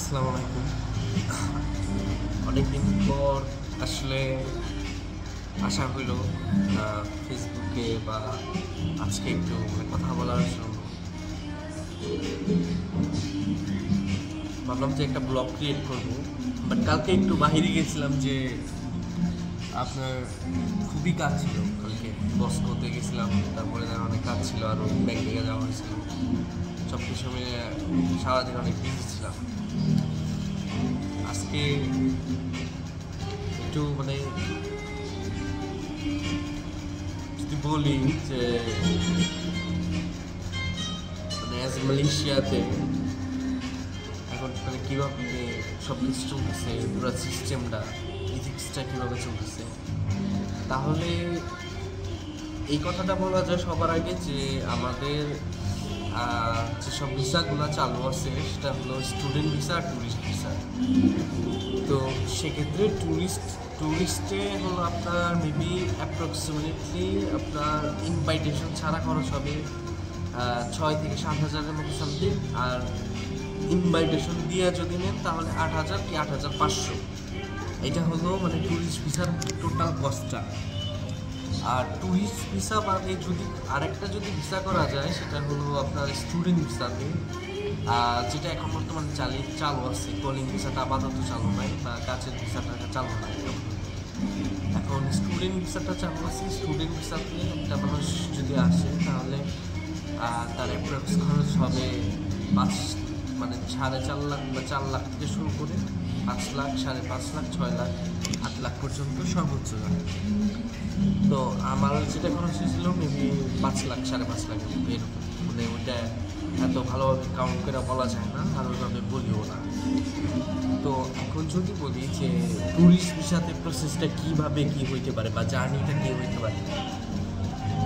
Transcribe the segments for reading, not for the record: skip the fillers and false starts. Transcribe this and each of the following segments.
আসসালামু আলাইকুম। অনেকদিন পর আসলে আসা হইল ফেসবুকে বা আজকে একটু কথা বলার জন্য। ভাবলাম যে একটা ব্লগ ক্রিয়েট করব, বাট কালকে একটু বাহিরে গেছিলাম যে আপনার খুবই কাজ ছিল। কালকে বস্কোতে গেছিলাম, তারপরে অনেক কাজ ছিল, আরও ব্যাংকে যাওয়া হয়েছিল। সব কিছু মিলে সারাদিন অনেক বিজি ছিলাম। আজকে একটু যদি বলি যে অ্যাজ মালয়েশিয়াতে এখন কীভাবে সব কিছু চলতেছে, পুরো সিস্টেমটা, ইথিক্সটা কীভাবে চলতেছে, তাহলে এই কথাটা বলা যায় সবার আগে যে আমাদের যেসব ভিসাগুলো চালু আছে সেটা হলো স্টুডেন্ট ভিসা আর ট্যুরিস্ট ভিসা। তো সেক্ষেত্রে ট্যুরিস্টে হলো আপনার মেবি অ্যাপ্রক্সিমেটলি আপনার ইনভাইটেশন ছাড়া খরচ হবে 6 থেকে 7,000-এর মতো সামথিং, আর ইনভাইটেশন দিয়ে যদি নেন তাহলে 8,000 কি 8,500। এটা হলো ট্যুরিস্ট ভিসার টোটাল কস্টটা। আর ট্যুরিস্ট ভিসা বাদে যদি আরেকটা ভিসা করা যায় সেটা হলো আপনার স্টুডেন্ট ভিসাতে, যেটা এখন বর্তমানে চালু আছে। কলিং ভিসাটা আপাতত চালু নাই, বা কাজের ভিসাটা চালু নাই। এখন স্টুডেন্ট ভিসাটা চালু আছে। স্টুডেন্ট ভিসাতে একটা মানুষ যদি আসে তাহলে তার অ্যাপ্রক্স খরচ হবে 4.5 লাখ বা 4 লাখ থেকে শুরু করে 5 লাখ, 5.5 লাখ, 6 লাখ, 8 লাখ পর্যন্ত সর্বোচ্চ যায়। তো আমার যেটা খরচ হয়েছিল মেবি 5 লাখ, 5.5 লাখ এরকম। ওইটা এত ভালোভাবে কাউন্ট করে বলা যায় না, আর ওইভাবে বলিও না। তো এখন যদি বলি যে ট্যুরিস্ট ভিসাতে প্রসেসটা কীভাবে কী হইতে পারে বা জার্নিটা কী হইতে পারে,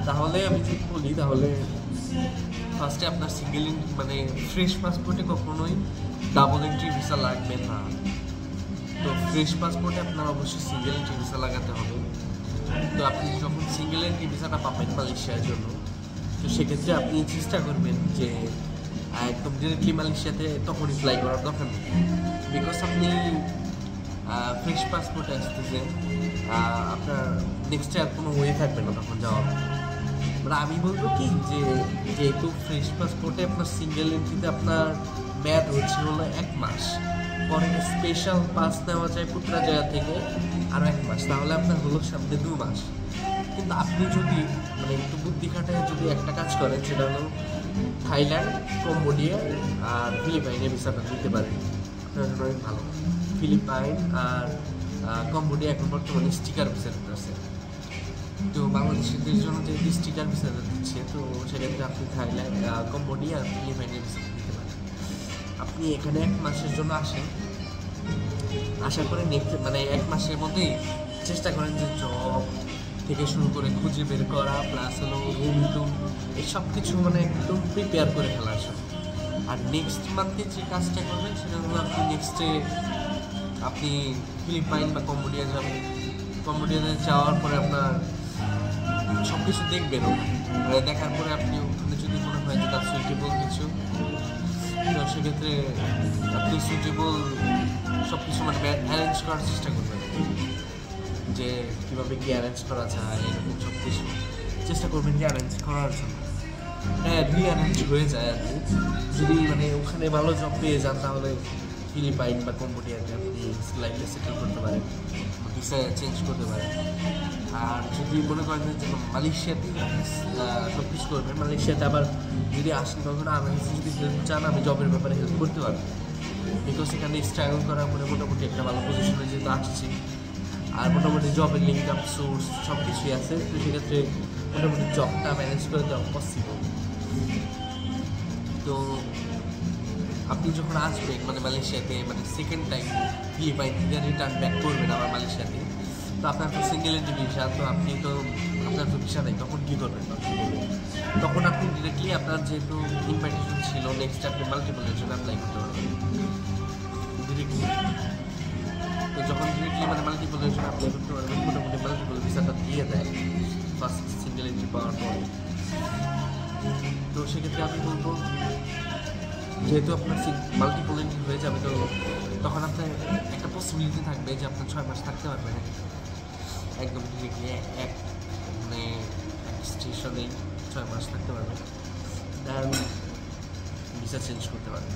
তাহলে আমি যদি বলি তাহলে ফার্স্টে আপনার সিঙ্গেল ফ্রেশ পাসপোর্টে কখনোই ডাবল এন্ট্রি ভিসা লাগবে না। তো ফ্রেশ পাসপোর্টে আপনার অবশ্যই সিঙ্গেল এন্ট্রি ভিসা লাগাতে হবে। তো আপনি যখন সিঙ্গেল এন্ট্রি ভিসাটা পাবেন মালয়েশিয়ার জন্য, তো সেক্ষেত্রে আপনি চেষ্টা করবেন যে একদম ডিরেক্টলি মালয়েশিয়াতে তখন অ্যাপ্লাই করার দরকার নেই। বিকজ আপনি ফ্রেশ পাসপোর্টে আসতেছেন, আপনার নেক্সটে আর কোনো ওয়ে থাকবে না তখন যাওয়ার। আমি বলবো কি যে যেহেতু ফ্রেশ পাসপোর্টে আপনার সিঙ্গেল এন্ট্রিতে আপনার মেয়াদ হলো 1 মাস, পরে স্পেশাল পাস নেওয়া যায় পুত্রাজয়া থেকে আরও 1 মাস, তাহলে আপনার হলো সামনে 2 মাস। কিন্তু আপনি যদি একটু বুদ্ধি খাটায় যদি একটা কাজ করেন, সেটা হলো থাইল্যান্ড, কম্বোডিয়া আর ফিলিপাইনে ভিসাটা দিতে পারেন, আপনার জন্য অনেক ভালো। ফিলিপাইন আর কম্বোডিয়া এখন বর্তমানে স্টিকার ভিসা আছে। তো বাংলাদেশিদের জন্য যেহেতু স্টিকার ভিসাটা দিচ্ছে, তো সেক্ষেত্রে আপনি থাইল্যান্ড, কম্বোডিয়া আর ফিলিপাইনের ভিসা দিতে পারেন। আপনি এখানে 1 মাসের জন্য আসেন, আসার পরে নেক্সট 1 মাসের মধ্যেই চেষ্টা করেন যে জব থেকে শুরু করে খুঁজে বের করা, প্লাস হলো রুম এই সব কিছু একদম প্রিপেয়ার করে ফেলা আসুন। আর নেক্সট মান্থে যে কাজটা করবেন সেটা হলো আপনি নেক্সটে আপনি ফিলিপাইন বা কম্বোডিয়া যাবেন। কম্বোডিয়াতে যাওয়ার পরে আপনার সব কিছু দেখবেন, দেখার পরে আপনি ওখানে যদি মনে হয় যে তার সুইটেবল কিছু, তো সেক্ষেত্রে আপনি সুইটেবল সব কিছু অ্যারেঞ্জ করার চেষ্টা করবেন, যে কীভাবে কি অ্যারেঞ্জ করা যায়, এরকম সব কিছু চেষ্টা করবেন যে অ্যারেঞ্জ করার জন্য। হ্যাঁ, রিঅ্যারেঞ্জ হয়ে যায় আর কি। যদি ওখানে ভালো জব পেয়ে যান তাহলে ফিলিপাইন বা কম্বোডিয়াতে আপনি লাইফে সেটেল করতে পারেন, ভিসা চেঞ্জ করতে পারেন। আর যদি মনে করেন যে মালয়েশিয়াতে সব কিছু করবেন, মালয়েশিয়াতে আবার যদি আসেন তখন আমার কাছে যদি হেল্প চান, আমি জবের ব্যাপারে হেল্প করতে পারবো। বিকজ এখানে স্ট্রাগল করার পরে মোটামুটি একটা ভালো পজিশনে যেহেতু আসছি, আর মোটামুটি জবের লিঙ্ক আপ সোর্স সব কিছুই আছে, তো সেক্ষেত্রে মোটামুটি জবটা ম্যানেজ করে দেওয়া পসিবল। তো আপনি যখন আসবেন মালয়েশিয়াতে সেকেন্ড টাইম ফিলিপাইন থেকে রিটার্ন ব্যাক করবেন আবার মালয়েশিয়াতে, তো আপনার তো সিঙ্গেল এন্ট্রি ভিসা, তো আপনি তো আপনার তো ভিসা নেই, তখন কী করবেন? তখন আপনি ডিরেক্টলি আপনার যেহেতু ইনভাইটেশন ছিল, নেক্সট আপনি মাল্টিপলের জন্য অ্যাপ্লাই করতে পারবেন ডিরেক্টলি। তো যখন ডিরেক্টলি মাল্টিপলের জন্য অ্যাপ্লাই করতে পারবেন, মোটামুটি মাল্টিপল ভিসাটা দিয়ে দেয় ফার্স্ট সিঙ্গেল এন্ট্রি পাওয়ার পরে। তো সেক্ষেত্রে আমি বলবো যেহেতু আপনার মাল্টিপল এন্ট্রি হয়ে যাবে, তো তখন আপনার একটা পসিবিলিটি থাকবে যে আপনার 6 মাস থাকতে পারবেন একদম ডিরেক্টলি এক মানে এক স্টেশনেই 6 মাস থাকতে পারবেন, দেন ভিসা চেঞ্জ করতে পারবেন।